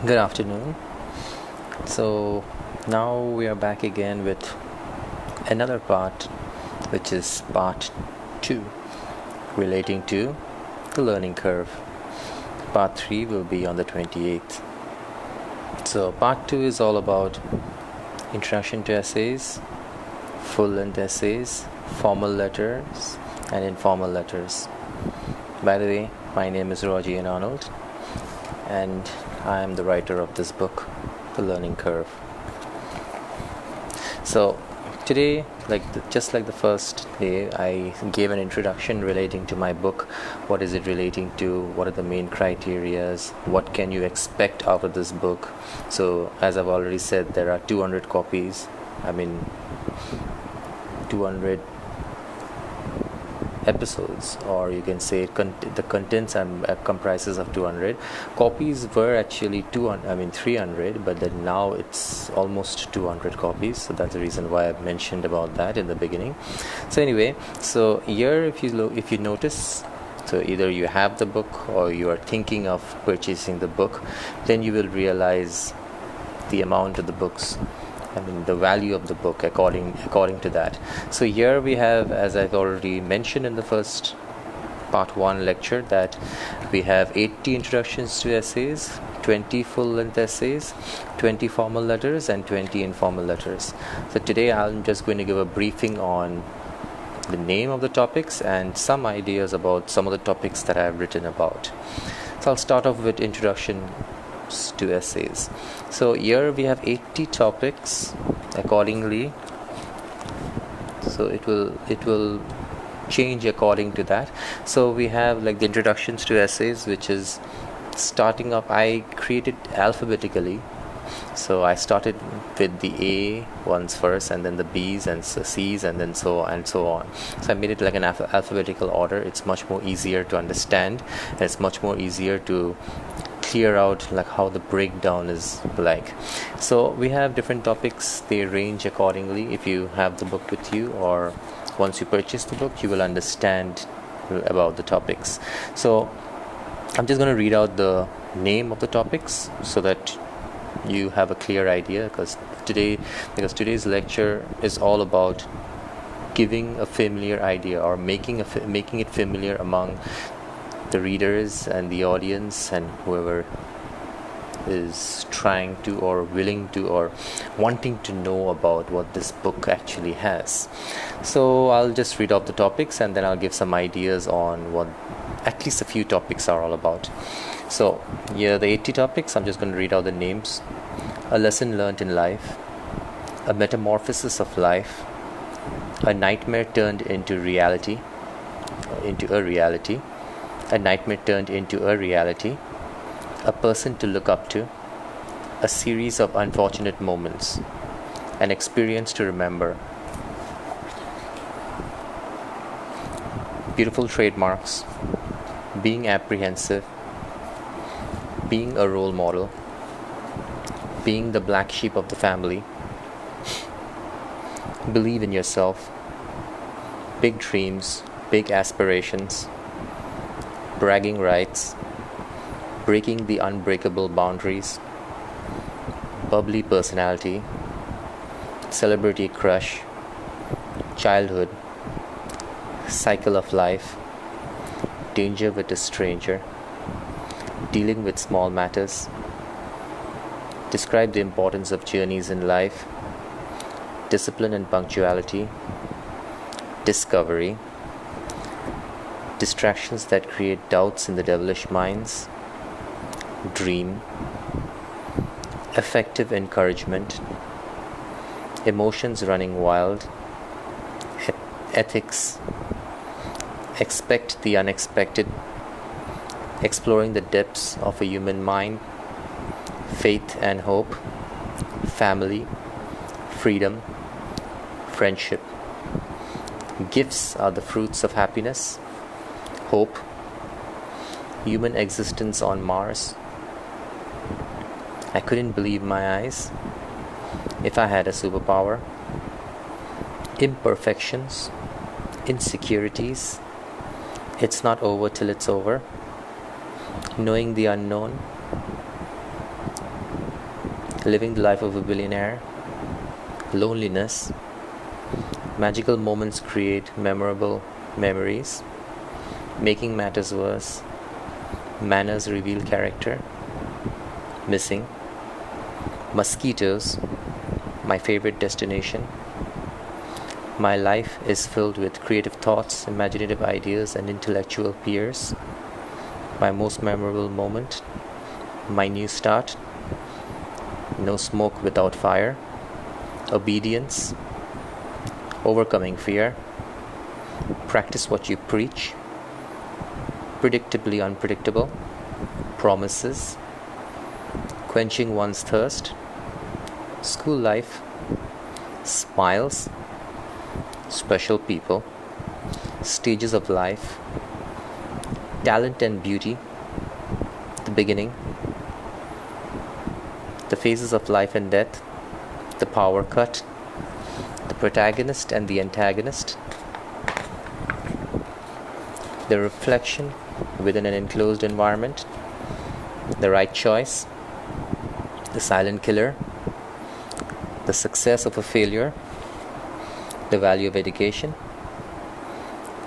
Good afternoon. So now we are back again with another part, which is part 2, relating to the learning curve. Part 3 will be on the 28th. So part 2 is all about introduction to essays, full-length essays, formal letters, and informal letters. By the way, my name is Roger Arnold, and I am the writer of this book, The Learning Curve. So today, just like the first day, I gave an introduction relating to my book. What is it relating to? What are the main criterias? What can you expect out of this book? So as I've already said, there are 200 copies. 200 episodes, or you can say the contents comprises of 200 copies. Were actually 300, but then now it's almost 200 copies, so that's the reason why I mentioned about that in the beginning. So anyway, so here if you notice, so either you have the book or you are thinking of purchasing the book, then you will realize the amount of the books, the value of the book according to that. So here we have, as I've already mentioned in the first part 1 lecture, that we have 80 introductions to essays, 20 full-length essays, 20 formal letters, and 20 informal letters. So today I'm just going to give a briefing on the name of the topics and some ideas about some of the topics that I've written about. So I'll start off with introduction to essays. So here we have 80 topics accordingly, so it will change according to that. So we have like the introductions to essays, which is starting up, I created alphabetically. So I started with the A ones first, and then the B's and C's, and then so on and so on. So I made it like an alphabetical order. It's much more easier to understand, and it's much more easier to clear out like how the breakdown is like. So we have different topics. They range accordingly. If you have the book with you, or once you purchase the book, you will understand about the topics. So I'm just going to read out the name of the topics so that you have a clear idea, because today's lecture is all about giving a familiar idea, or making it familiar among the readers and the audience and whoever is trying to, or willing to, or wanting to know about what this book actually has. So I'll just read out the topics, and then I'll give some ideas on what at least a few topics are all about. So here are the 80 topics. I'm just going to read out the names. A lesson learned in life, a metamorphosis of life, a nightmare turned into reality, a nightmare turned into a reality, a person to look up to, a series of unfortunate moments, an experience to remember. Beautiful trademarks, being apprehensive, being a role model, being the black sheep of the family, believe in yourself, big dreams, big aspirations, bragging rights, breaking the unbreakable boundaries, bubbly personality, celebrity crush, childhood, cycle of life, danger with a stranger, dealing with small matters, describe the importance of journeys in life, discipline and punctuality, discovery, distractions that create doubts in the devilish minds, dream, effective encouragement, emotions running wild, ethics, expect the unexpected, exploring the depths of a human mind, faith and hope, family, freedom, friendship. Gifts are the fruits of happiness, hope, human existence on Mars. I couldn't believe my eyes. If I had a superpower. Imperfections, insecurities. It's not over till it's over. Knowing the unknown. living the life of a billionaire, loneliness, magical moments create memorable memories, making matters worse, manners reveal character, missing, mosquitoes, my favorite destination. My life is filled with creative thoughts, imaginative ideas, and intellectual peers. My most memorable moment, my new start, no smoke without fire, obedience, overcoming fear, practice what you preach, predictably unpredictable, promises, quenching one's thirst, school life, smiles, special people, stages of life, talent and beauty, the beginning, the phases of life and death, the power cut, the protagonist and the antagonist, the reflection within an enclosed environment, the right choice, the silent killer, the success of a failure, the value of education,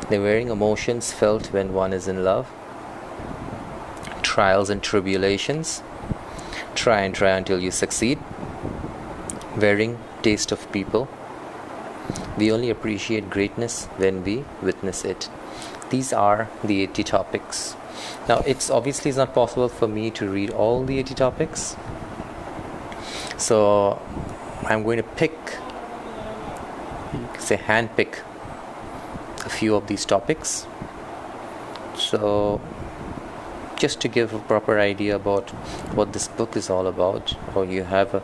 the varying emotions felt when one is in love, trials and tribulations, try and try until you succeed, varying taste of people. We only appreciate greatness when we witness it. These are the 80 topics. Now, it's not possible for me to read all the 80 topics. So, I'm going to handpick a few of these topics. So, just to give a proper idea about what this book is all about, or you have a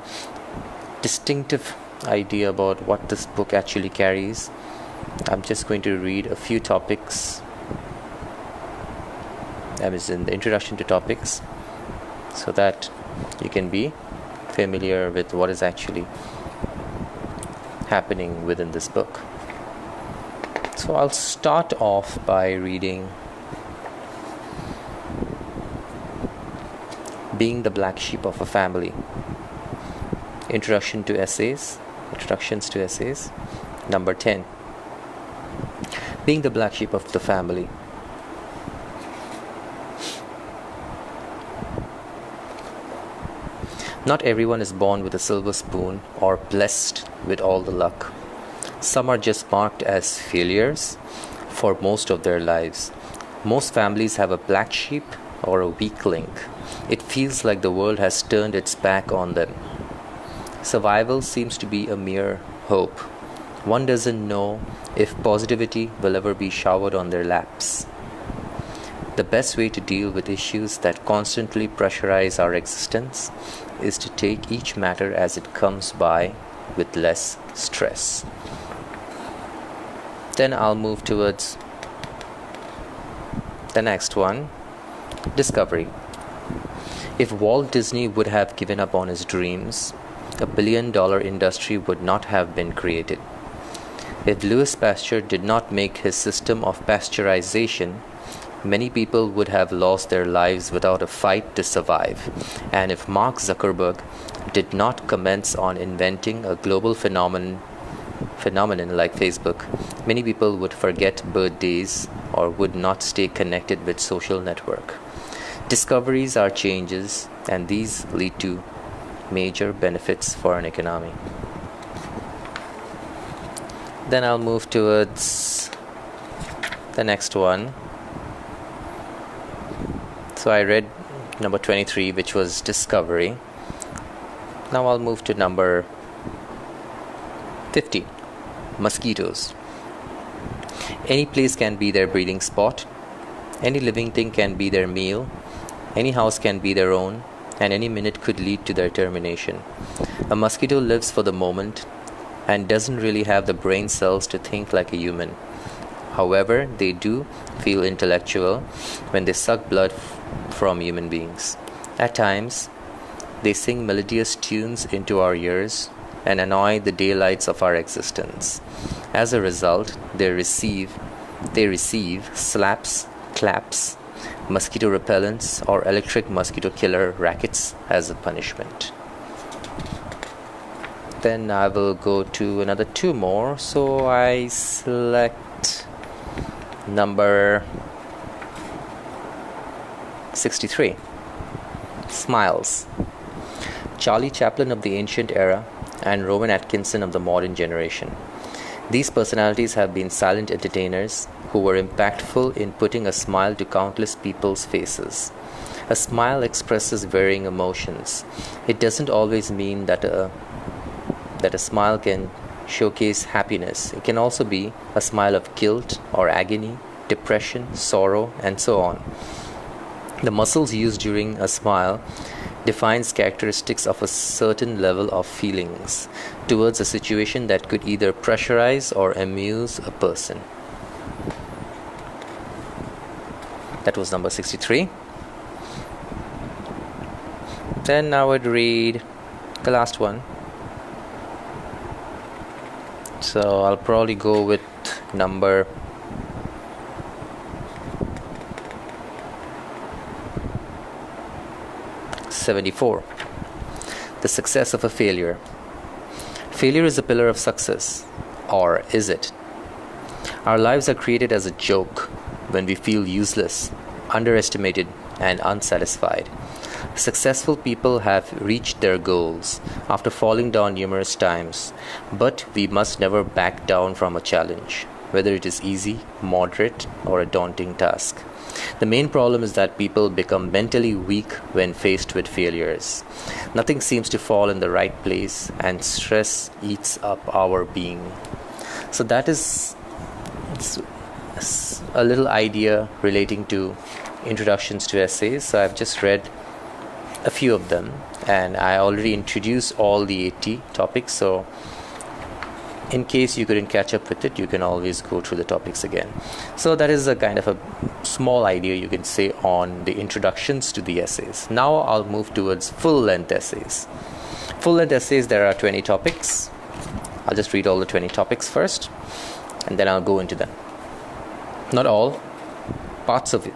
distinctive idea about what this book actually carries, I'm just going to read a few topics. That is in the introduction to topics, so that you can be familiar with what is actually happening within this book. So I'll start off by reading Being the Black Sheep of a Family. Introductions to Essays, number 10. Being the Black Sheep of the Family. Not everyone is born with a silver spoon or blessed with all the luck. Some are just marked as failures for most of their lives. Most families have a black sheep or a weak link. It feels like the world has turned its back on them. Survival seems to be a mere hope. One doesn't know if positivity will ever be showered on their laps. The best way to deal with issues that constantly pressurize our existence is to take each matter as it comes by with less stress. Then I'll move towards the next one, Discovery. If Walt Disney would have given up on his dreams, a billion-dollar industry would not have been created. If Louis Pasteur did not make his system of pasteurization, many people would have lost their lives without a fight to survive. And if Mark Zuckerberg did not commence on inventing a global phenomenon like Facebook, many people would forget birthdays or would not stay connected with social network. Discoveries are changes, and these lead to major benefits for an economy. Then I'll move towards the next one. So I read number 23, which was Discovery. Now I'll move to number 15, Mosquitoes. Any place can be their breeding spot. Any living thing can be their meal. Any house can be their own, and any minute could lead to their termination. A mosquito lives for the moment and doesn't really have the brain cells to think like a human. However, they do feel intellectual when they suck blood from human beings. At times, they sing melodious tunes into our ears and annoy the daylights of our existence. As a result, they receive slaps, claps, mosquito repellents, or electric mosquito killer rackets as a punishment. Then I will go to another 2 more. So I select number 63. Smiles. Charlie Chaplin of the ancient era and Rowan Atkinson of the modern generation. These personalities have been silent entertainers who were impactful in putting a smile to countless people's faces. A smile expresses varying emotions. It doesn't always mean that a smile can showcase happiness. It can also be a smile of guilt or agony, depression, sorrow, and so on. The muscles used during a smile defines characteristics of a certain level of feelings towards a situation that could either pressurize or amuse a person. That was number 63. Then I would read the last one. So I'll probably go with number 74. The success of a failure. Failure is a pillar of success. Or is it? Our lives are created as a joke when we feel useless, underestimated, and unsatisfied. Successful people have reached their goals after falling down numerous times, but we must never back down from a challenge, whether it is easy, moderate, or a daunting task. The main problem is that people become mentally weak when faced with failures. Nothing seems to fall in the right place, and stress eats up our being. So that is a little idea relating to introductions to essays. So I've just read a few of them, and I already introduced all the 80 topics. So in case you couldn't catch up with it, you can always go through the topics again. So that is a kind of a small idea, you can say, on the introductions to the essays. Now I'll move towards full-length essays. Full-length essays, there are 20 topics. I'll just read all the 20 topics first, and then I'll go into them. Not all, parts of it.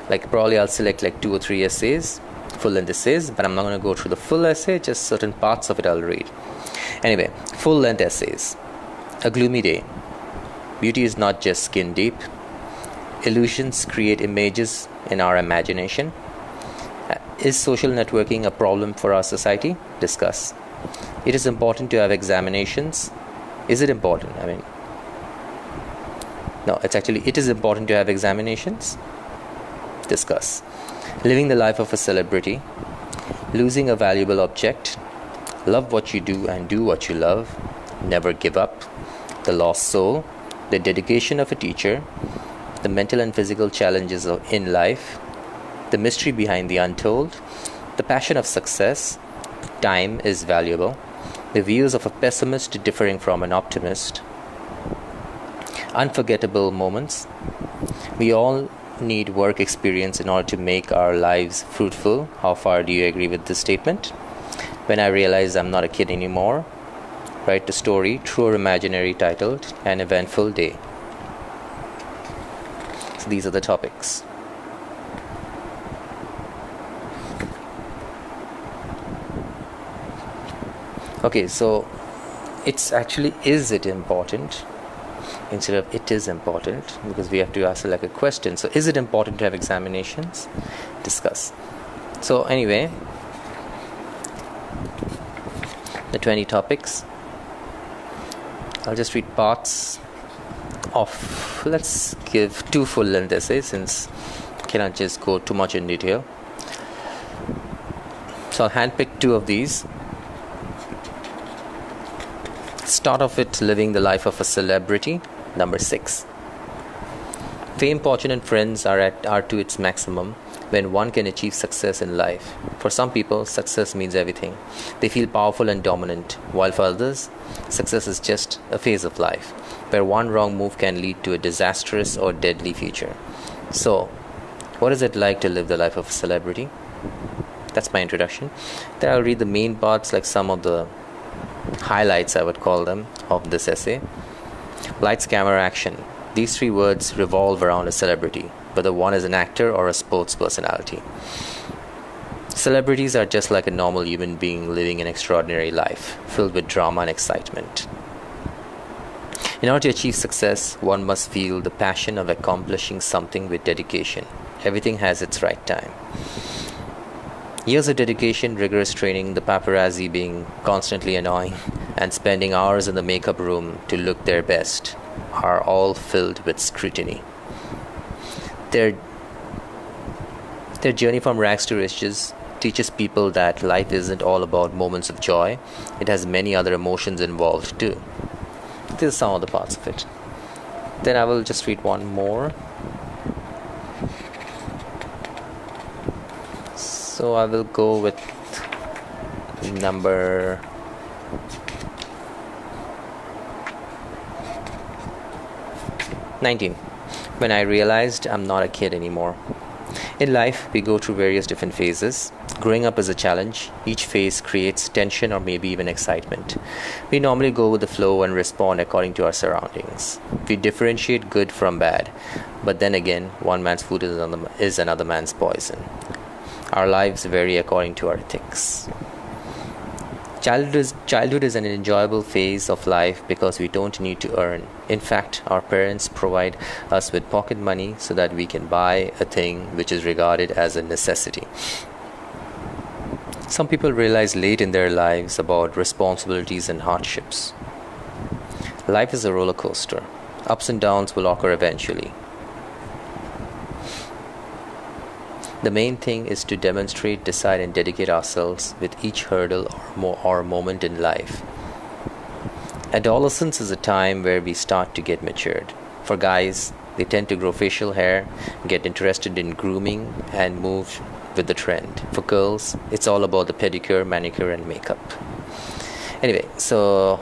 Like probably I'll select like 2 or 3 essays, full-length essays, but I'm not going to go through the full essay, just certain parts of it I'll read. Anyway, full-length essays. A gloomy day. Beauty is not just skin deep. Illusions create images in our imagination. Is social networking a problem for our society? Discuss. It is important to have examinations. Is it important? It is important to have examinations. Discuss. Living the life of a celebrity. Losing a valuable object. Love what you do and do what you love. Never give up. The lost soul. The dedication of a teacher. The mental and physical challenges in life. The mystery behind the untold. The passion of success. Time is valuable. The views of a pessimist differing from an optimist. Unforgettable moments. We all need work experience in order to make our lives fruitful. How far do you agree with this statement? When I realized I'm not a kid anymore. Write the story, true or imaginary, titled An Eventful Day. So these are the topics. Okay, so it's actually, is it important? Instead of it is important, because we have to ask like a question. So is it important to have examinations? Discuss. So anyway, the 20 topics. I'll just read parts of, let's give 2 full-length essays since I cannot just go too much in detail. So I'll handpick 2 of these. Start off with living the life of a celebrity, number 6. Fame, fortune and friends are to its maximum when one can achieve success in life. For some people, success means everything. They feel powerful and dominant, while for others, success is just a phase of life, where one wrong move can lead to a disastrous or deadly future. So, what is it like to live the life of a celebrity? That's my introduction. Then I'll read the main parts, like some of the highlights, I would call them, of this essay. Lights, camera, action. These 3 words revolve around a celebrity, whether one is an actor or a sports personality. Celebrities are just like a normal human being living an extraordinary life, filled with drama and excitement. In order to achieve success, one must feel the passion of accomplishing something with dedication. Everything has its right time. Years of dedication, rigorous training, the paparazzi being constantly annoying, and spending hours in the makeup room to look their best are all filled with scrutiny. Their journey from rags to riches teaches people that life isn't all about moments of joy. It has many other emotions involved too. This is some of the parts of it. Then I will just read one more. So I will go with number 19. When I realized I'm not a kid anymore. In life, we go through various different phases. Growing up is a challenge. Each phase creates tension or maybe even excitement. We normally go with the flow and respond according to our surroundings. We differentiate good from bad. But then again, one man's food is another man's poison. Our lives vary according to our ethics. Childhood is an enjoyable phase of life because we don't need to earn. In fact, our parents provide us with pocket money so that we can buy a thing which is regarded as a necessity. Some people realize late in their lives about responsibilities and hardships. Life is a roller coaster. Ups and downs will occur eventually. The main thing is to demonstrate, decide, and dedicate ourselves with each hurdle or moment in life. Adolescence is a time where we start to get matured. For guys, they tend to grow facial hair, get interested in grooming, and move with the trend. For girls, it's all about the pedicure, manicure, and makeup. Anyway, so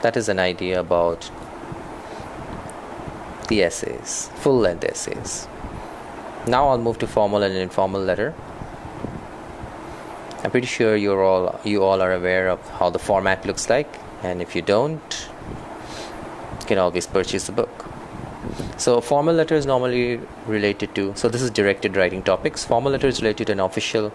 that is an idea about the essays, full-length essays. Now I'll move to formal and informal letter. I'm pretty sure you all are aware of how the format looks like, and if you don't, you can always purchase the book. So formal letter is normally related to, so this is directed writing topics. Formal letter is related to an official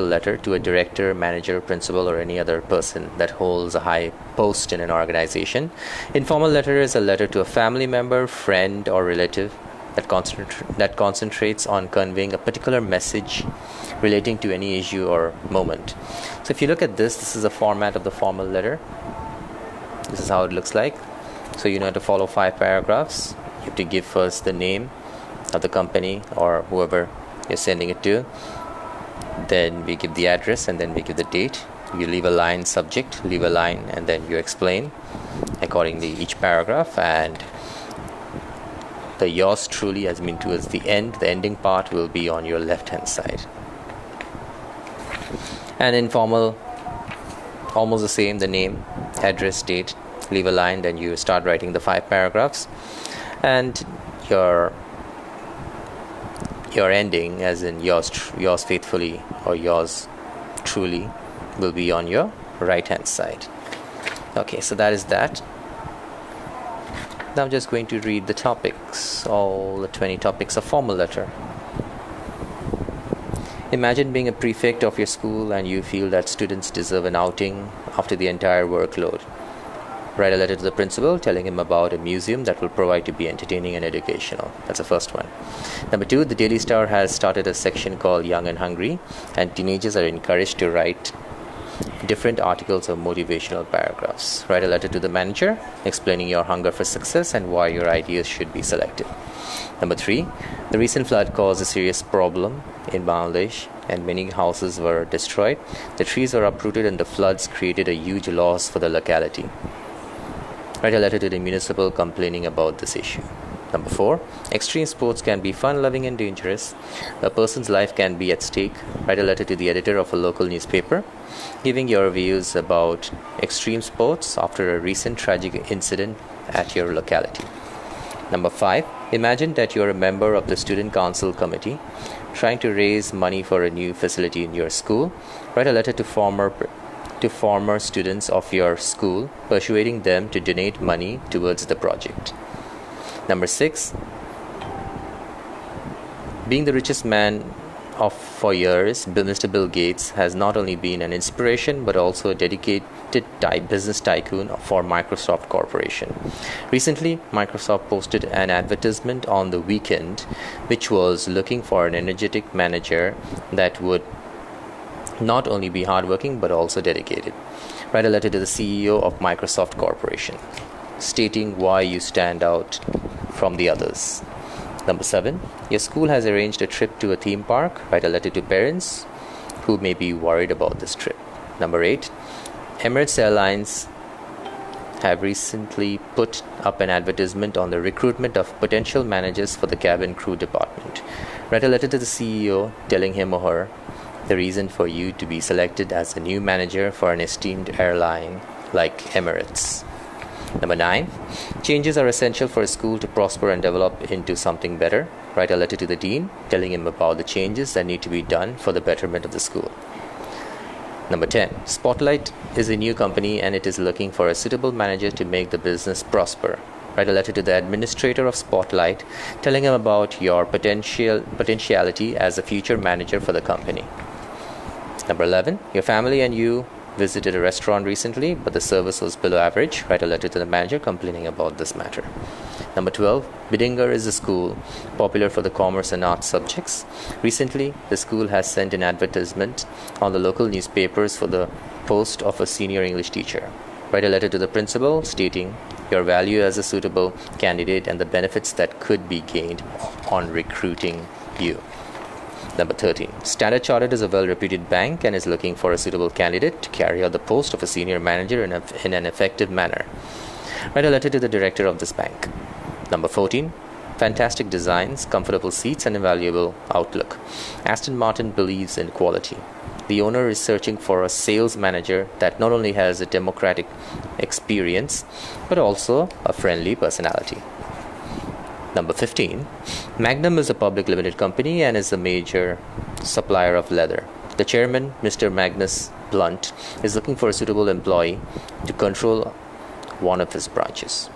letter to a director, manager, principal, or any other person that holds a high post in an organization. Informal letter is a letter to a family member, friend, or relative that concentrates on conveying a particular message relating to any issue or moment. So if you look at this is a format of the formal letter. This is how it looks like. So you have to follow 5 paragraphs. You have to give first the name of the company or whoever you're sending it to. Then we give the address, and then we give the date. You leave a line, subject, leave a line, and then you explain accordingly each paragraph. And the yours truly, as mean towards the end, the ending part will be on your left hand side. And informal, almost the same, the name, address, date, leave a line, then you start writing the 5 paragraphs, and your ending, as in yours faithfully or yours truly, will be on your right hand side. Okay, so that is that. Now I'm just going to read the topics, all the 20 topics of formal letter. Imagine being a prefect of your school and you feel that students deserve an outing after the entire workload. Write a letter to the principal telling him about a museum that will provide to be entertaining and educational. That's the first one. Number 2, the Daily Star has started a section called Young and Hungry, and teenagers are encouraged to write different articles or motivational paragraphs. Write a letter to the manager explaining your hunger for success and why your ideas should be selected. Number 3, the recent flood caused a serious problem in Bangladesh and many houses were destroyed. The trees were uprooted and the floods created a huge loss for the locality. Write a letter to the municipal complaining about this issue. Number 4, extreme sports can be fun-loving and dangerous. A person's life can be at stake. Write a letter to the editor of a local newspaper, giving your views about extreme sports after a recent tragic incident at your locality. Number 5, imagine that you are a member of the student council committee trying to raise money for a new facility in your school. Write a letter to former students of your school, persuading them to donate money towards the project. Number 6, being the richest man for years, Mr. Bill Gates has not only been an inspiration but also a dedicated business tycoon for Microsoft Corporation. Recently, Microsoft posted an advertisement on the weekend which was looking for an energetic manager that would not only be hardworking but also dedicated. Write a letter to the CEO of Microsoft Corporation stating why you stand out from the others. Number 7, your school has arranged a trip to a theme park. Write a letter to parents who may be worried about this trip. Number 8, Emirates Airlines have recently put up an advertisement on the recruitment of potential managers for the cabin crew department. Write a letter to the CEO telling him or her the reason for you to be selected as a new manager for an esteemed airline like Emirates. Number 9, changes are essential for a school to prosper and develop into something better. Write a letter to the dean telling him about the changes that need to be done for the betterment of the school. Number 10, Spotlight is a new company and it is looking for a suitable manager to make the business prosper. Write a letter to the administrator of Spotlight telling him about your potentiality as a future manager for the company. Number 11, your family and you visited a restaurant recently, but the service was below average. Write a letter to the manager complaining about this matter. Number 12, Bidinger is a school popular for the commerce and arts subjects. Recently, the school has sent an advertisement on the local newspapers for the post of a senior English teacher. Write a letter to the principal stating your value as a suitable candidate and the benefits that could be gained on recruiting you. Number 13, Standard Chartered is a well-reputed bank and is looking for a suitable candidate to carry out the post of a senior manager in an effective manner. Write a letter to the director of this bank. Number 14, fantastic designs, comfortable seats, and invaluable outlook. Aston Martin believes in quality. The owner is searching for a sales manager that not only has a democratic experience but also a friendly personality. Number 15, Magnum is a public limited company and is a major supplier of leather. The chairman, Mr. Magnus Blunt, is looking for a suitable employee to control one of his branches.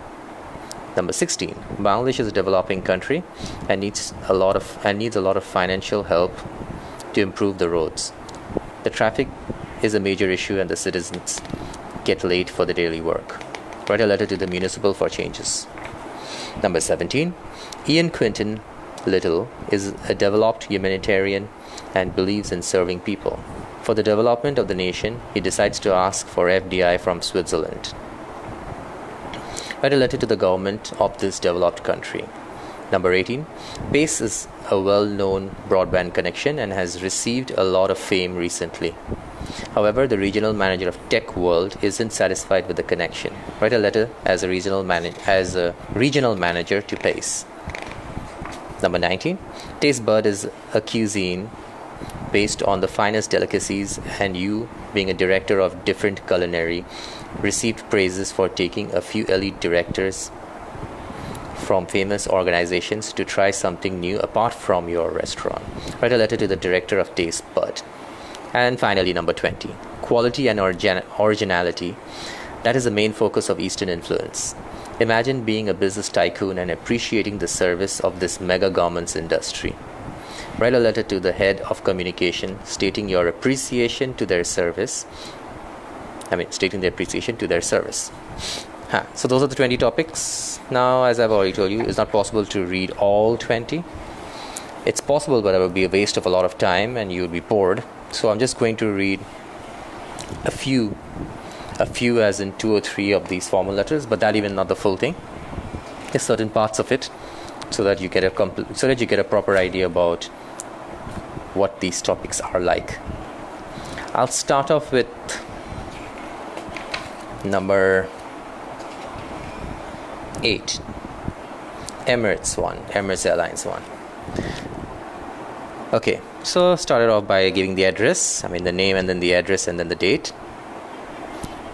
Number 16, Bangladesh is a developing country and needs a lot of financial help to improve the roads. The traffic is a major issue and the citizens get late for the daily work. Write a letter to the municipal for changes. Number 17, Ian Quinton Little is a developed humanitarian and believes in serving people. For the development of the nation, he decides to ask for FDI from Switzerland. Write a letter to the government of this developed country. Number 18, Pace is a well-known broadband connection and has received a lot of fame recently. However, the regional manager of Tech World isn't satisfied with the connection. Write a letter as a regional manager to Pace. Number 19, Taste Bud is a cuisine based on the finest delicacies, and you, being a director of different culinary, received praises for taking a few elite directors from famous organizations to try something new apart from your restaurant. Write a letter to the director of Taste Bud. And finally, number 20, quality and originality. That is the main focus of Eastern influence. Imagine being a business tycoon and appreciating the service of this mega garments industry. Write a letter to the head of communication stating your appreciation to their service. Stating the appreciation to their service. So those are the 20 topics. Now, as I've already told you, it's not possible to read all 20. It's possible, but it would be a waste of a lot of time and you would be bored. So I'm just going to read a few as in 2 or 3 of these formal letters, but that even not the full thing. Just certain parts of it, so that you get a proper idea about what these topics are like. I'll start off with number 8, Emirates Airlines one. Okay, so started off by giving the address, the name and then the address and then the date.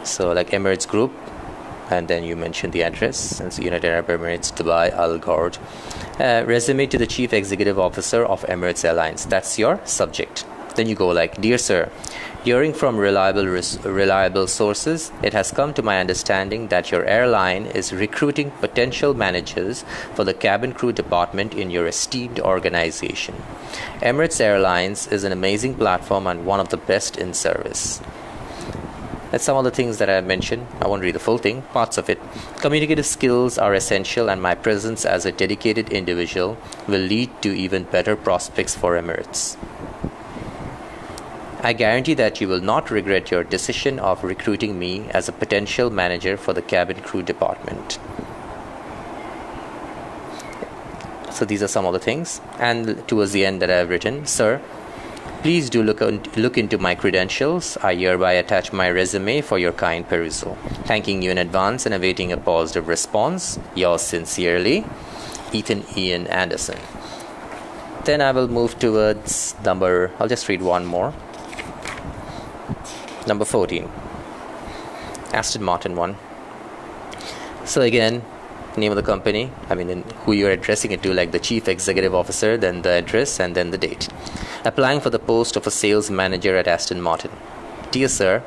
So like Emirates Group, and then you mention the address, and so United Arab Emirates, Dubai, Al Ghord. Resume to the Chief Executive Officer of Emirates Airlines. That's your subject. Then you go like, Dear Sir, hearing from reliable sources, it has come to my understanding that your airline is recruiting potential managers for the cabin crew department in your esteemed organization. Emirates Airlines is an amazing platform and one of the best in service. That's some of the things that I mentioned. I won't read the full thing, parts of it. Communicative skills are essential, and my presence as a dedicated individual will lead to even better prospects for Emirates. I guarantee that you will not regret your decision of recruiting me as a potential manager for the cabin crew department. So these are some of the things. And towards the end that I have written, Sir, please do look into my credentials. I hereby attach my resume for your kind perusal. Thanking you in advance and awaiting a positive response. Yours sincerely, Ethan Ian Anderson. Then I will move towards I'll just read one more. Number 14. Aston Martin one. So again, name of the company, who you're addressing it to, like the chief executive officer, then the address, and then the date. Applying for the post of a sales manager at Aston Martin. Dear Sir,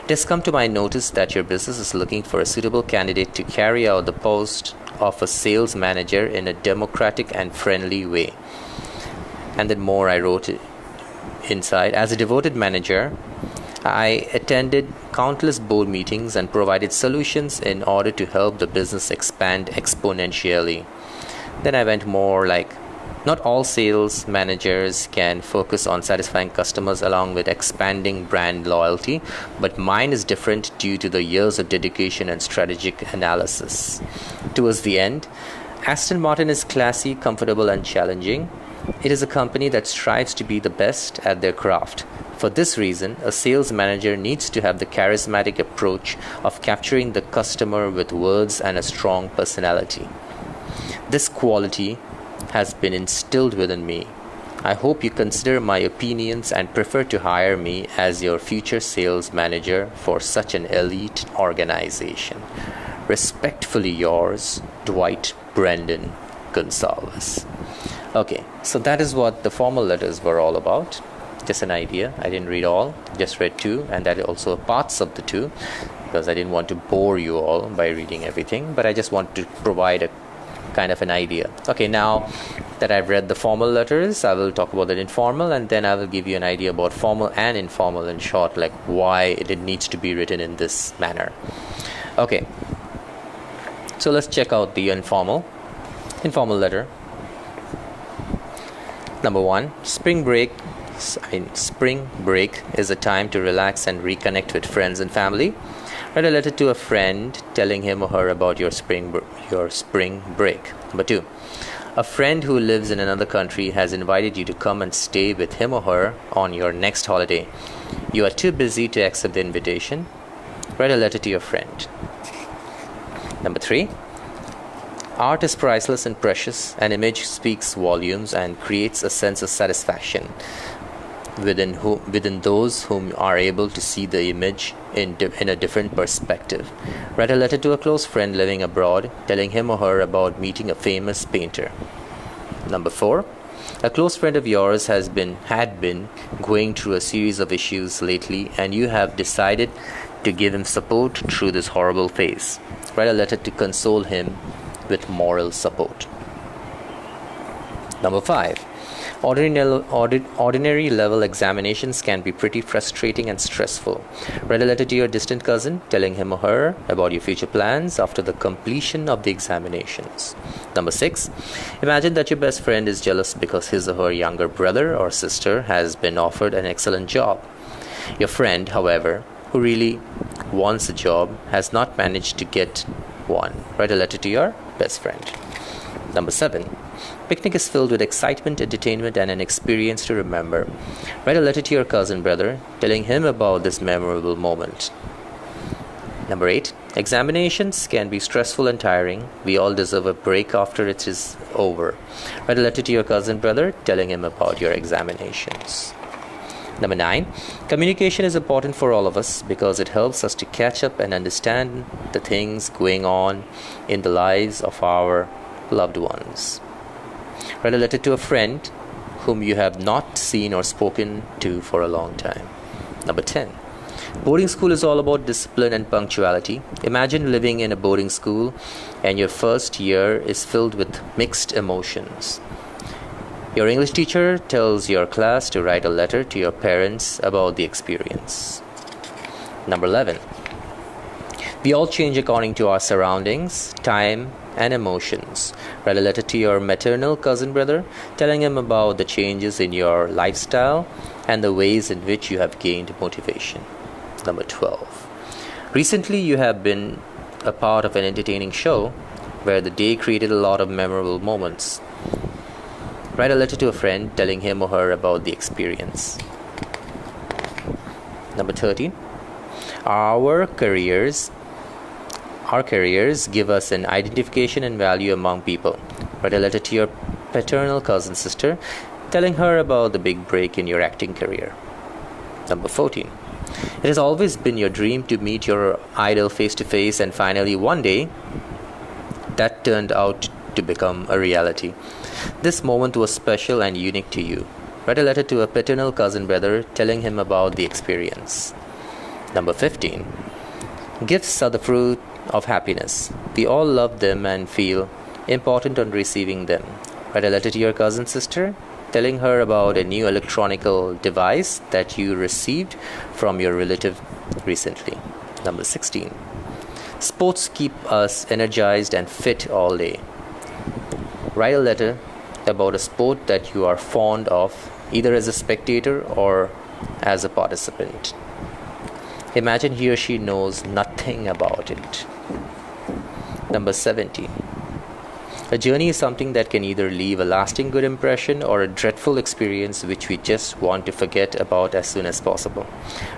it has come to my notice that your business is looking for a suitable candidate to carry out the post of a sales manager in a democratic and friendly way. And then more I wrote inside. As a devoted manager, I attended countless board meetings and provided solutions in order to help the business expand exponentially. Then I went more like, not all sales managers can focus on satisfying customers along with expanding brand loyalty, but mine is different due to the years of dedication and strategic analysis. Towards the end, Aston Martin is classy, comfortable, and challenging. It is a company that strives to be the best at their craft. For this reason, a sales manager needs to have the charismatic approach of capturing the customer with words and a strong personality. This quality has been instilled within me. I hope you consider my opinions and prefer to hire me as your future sales manager for such an elite organization. Respectfully yours, Dwight Brendan Gonsalves. Okay, so that is what the formal letters were all about. Just an idea. I didn't read all, just read 2, and that also parts of the 2, because I didn't want to bore you all by reading everything, but I just want to provide a kind of an idea. Okay, now that I've read the formal letters, I will talk about the informal, and then I will give you an idea about formal and informal in short, like why it needs to be written in this manner. Okay, so let's check out the informal letter. Number 1, spring break is a time to relax and reconnect with friends and family. Write a letter to a friend telling him or her about your spring break. Number 2, a friend who lives in another country has invited you to come and stay with him or her on your next holiday. You are too busy to accept the invitation. Write a letter to your friend. Number 3, art is priceless and precious. An image speaks volumes and creates a sense of satisfaction within those whom are able to see the image in a different perspective. Write a letter to a close friend living abroad, telling him or her about meeting a famous painter. Number 4, a close friend of yours had been going through a series of issues lately, and you have decided to give him support through this horrible phase. Write a letter to console him with moral support. Number 5, ordinary level examinations can be pretty frustrating and stressful. Write a letter to your distant cousin telling him or her about your future plans after the completion of the examinations. Number 6, imagine that your best friend is jealous because his or her younger brother or sister has been offered an excellent job. Your friend, however, who really wants a job, has not managed to get one. Write a letter to your best friend. Number 7, picnic is filled with excitement, entertainment, and an experience to remember. Write a letter to your cousin brother, telling him about this memorable moment. Number 8, examinations can be stressful and tiring. We all deserve a break after it is over. Write a letter to your cousin brother, telling him about your examinations. Number 9, communication is important for all of us because it helps us to catch up and understand the things going on in the lives of our loved ones. Write a letter to a friend whom you have not seen or spoken to for a long time. Number 10. Boarding school is all about discipline and punctuality. Imagine living in a boarding school and your first year is filled with mixed emotions. Your English teacher tells your class to write a letter to your parents about the experience. Number 11. We all change according to our surroundings, time, and emotions. Write a letter to your maternal cousin brother, telling him about the changes in your lifestyle and the ways in which you have gained motivation. Number 12. Recently, you have been a part of an entertaining show where the day created a lot of memorable moments. Write a letter to a friend telling him or her about the experience. Number 13. Our careers give us an identification and value among people. Write a letter to your paternal cousin sister telling her about the big break in your acting career. Number 14. It has always been your dream to meet your idol face to face, and finally one day that turned out to become a reality. This moment was special and unique to you. Write a letter to a paternal cousin brother telling him about the experience. Number 15. Gifts are the fruit of happiness. We all love them and feel important on receiving them. Write a letter to your cousin sister telling her about a new electronical device that you received from your relative recently. Number 16. Sports keep us energized and fit all day. Write a letter about a sport that you are fond of, either as a spectator or as a participant. Imagine he or she knows nothing about it. Number 17. A journey is something that can either leave a lasting good impression or a dreadful experience which we just want to forget about as soon as possible.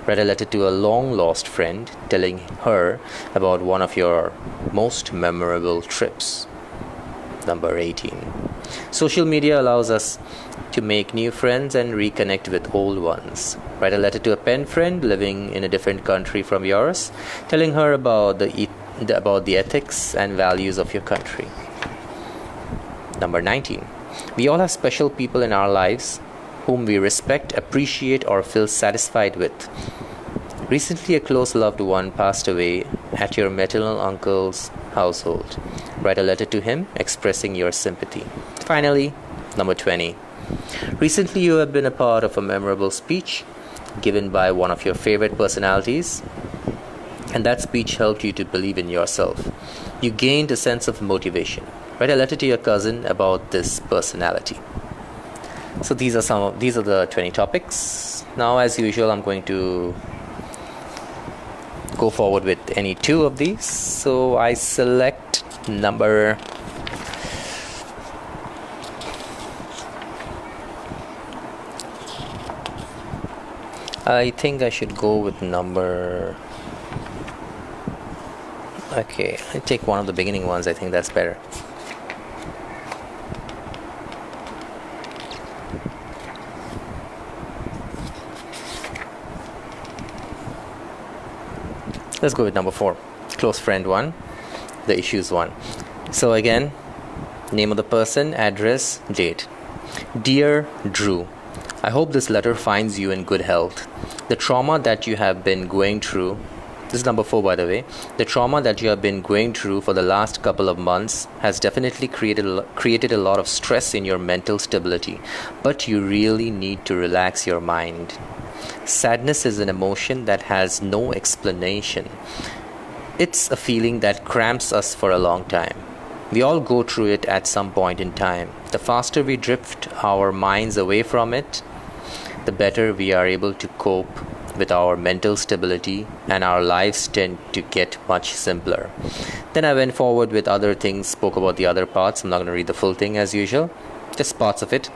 Write a letter to a long-lost friend telling her about one of your most memorable trips. Number 18. Social media allows us to make new friends and reconnect with old ones. Write a letter to a pen friend living in a different country from yours, telling her about the ethics and values of your country. Number 19. We all have special people in our lives whom we respect, appreciate, or feel satisfied with. Recently, a close loved one passed away at your maternal uncle's household. Write a letter to him expressing your sympathy. Finally, number 20. Recently, you have been a part of a memorable speech given by one of your favorite personalities, and that speech helped you to believe in yourself. You gained a sense of motivation. Write a letter to your cousin about this personality. So these are the 20 topics. Now, as usual, I'm going to go forward with any two of these. So I select number I think I should go with number. Okay, I take one of the beginning ones. I think that's better. Let's go with number 4. Close friend 1, the issues 1. So again, name of the person, address, date. Dear Drew, I hope this letter finds you in good health. The trauma that you have been going through, this is number 4 by the way, the trauma that you have been going through for the last couple of months has definitely created a lot of stress in your mental stability, but you really need to relax your mind. Sadness is an emotion that has no explanation. It's a feeling that cramps us for a long time. We all go through it at some point in time. The faster we drift our minds away from it, the better we are able to cope with our mental stability, and our lives tend to get much simpler. Then I went forward with other things, spoke about the other parts. I'm not going to read the full thing as usual, just parts of it.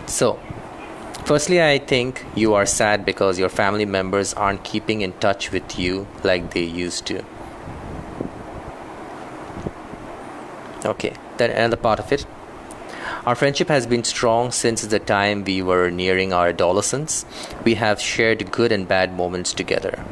So, firstly, I think you are sad because your family members aren't keeping in touch with you like they used to. Okay, then another part of it. Our friendship has been strong since the time we were nearing our adolescence. We have shared good and bad moments together.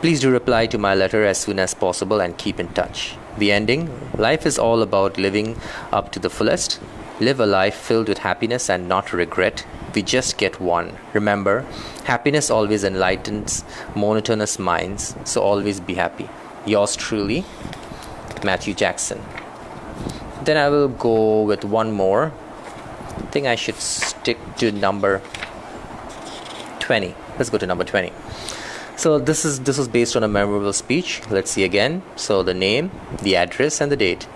Please do reply to my letter as soon as possible and keep in touch. The ending: life is all about living up to the fullest. Live a life filled with happiness and not regret. We just get one. Remember, happiness always enlightens monotonous minds, so always be happy. Yours truly, Matthew Jackson. Then I will go with one more. I think I should stick to number 20. Let's go to number 20. So this was based on a memorable speech. Let's see again. So the name, the address, and the date.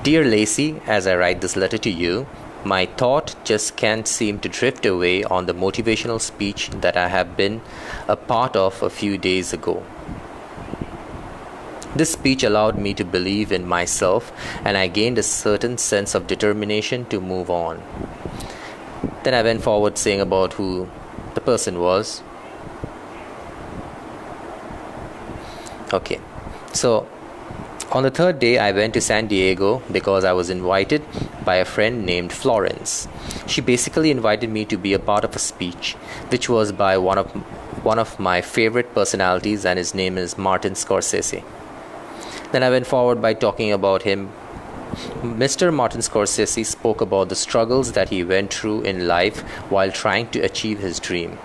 Dear Lacey, as I write this letter to you, my thought just can't seem to drift away on the motivational speech that I have been a part of a few days ago. This speech allowed me to believe in myself, and I gained a certain sense of determination to move on. Then I went forward saying about who the person was. Okay, so on the third day, I went to San Diego because I was invited by a friend named Florence. She basically invited me to be a part of a speech, which was by one of my favorite personalities, and his name is Martin Scorsese. Then I went forward by talking about him. Mr. Martin Scorsese spoke about the struggles that he went through in life while trying to achieve his dream.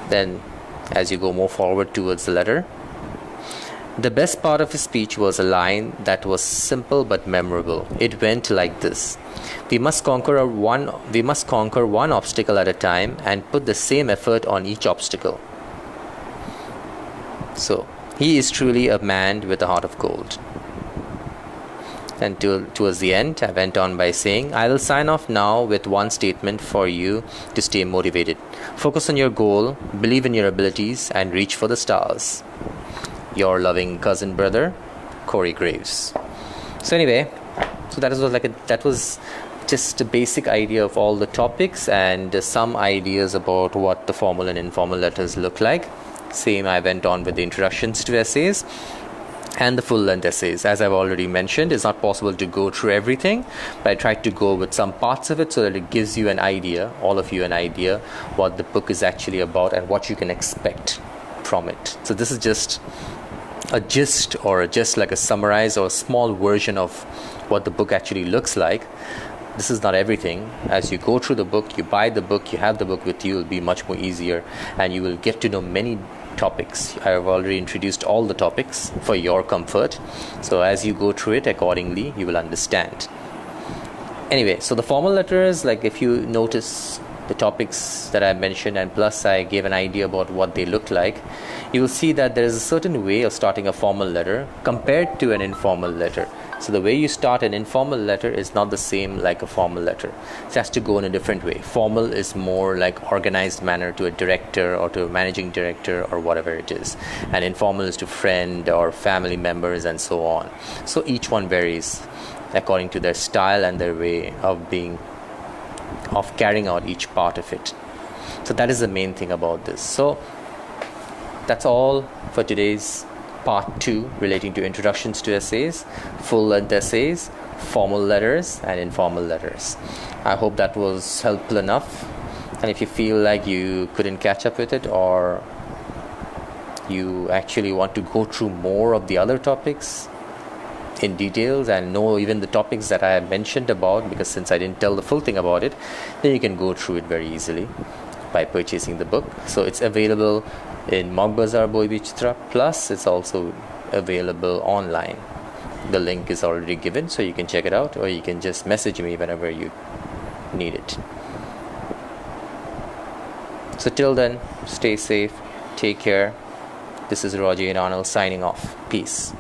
Then, as you go more forward towards the letter, the best part of his speech was a line that was simple but memorable. It went like this: We must conquer one obstacle at a time and put the same effort on each obstacle. So, he is truly a man with a heart of gold. And towards the end, I went on by saying, I will sign off now with one statement for you to stay motivated. Focus on your goal, believe in your abilities, and reach for the stars. Your loving cousin brother, Corey Graves. So anyway, so that was just a basic idea of all the topics and some ideas about what the formal and informal letters look like. Same, I went on with the introductions to essays and the full-length essays. As I've already mentioned, it's not possible to go through everything, but I tried to go with some parts of it so that it gives you an idea, all of you an idea, what the book is actually about and what you can expect from it. So this is just a gist, or just like a summarize or a small version of what the book actually looks like. This is not everything. As you go through the book, you buy the book, you have the book with you, it will be much more easier, and you will get to know many topics. I have already introduced all the topics for your comfort. So as you go through it accordingly, you will understand. Anyway, so the formal letters, like if you notice the topics that I mentioned, and plus I gave an idea about what they look like, you will see that there is a certain way of starting a formal letter compared to an informal letter. So the way you start an informal letter is not the same like a formal letter. It has to go in a different way. Formal is more like organized manner to a director or to a managing director or whatever it is. And informal is to friend or family members and so on. So each one varies according to their style and their way of carrying out each part of it. So that is the main thing about this. So that's all for today's part 2 relating to introductions to essays, full-length essays, formal letters and informal letters. I hope that was helpful enough, and if you feel like you couldn't catch up with it, or you actually want to go through more of the other topics in details and know even the topics that I mentioned about, because since I didn't tell the full thing about it, then you can go through it very easily by purchasing the book. So it's available in Mogbazar Boy Bichitra, plus it's also available online. The link is already given, so you can check it out, or you can just message me whenever you need it. So till then, stay safe, take care. This is Roger and Arnold signing off. Peace.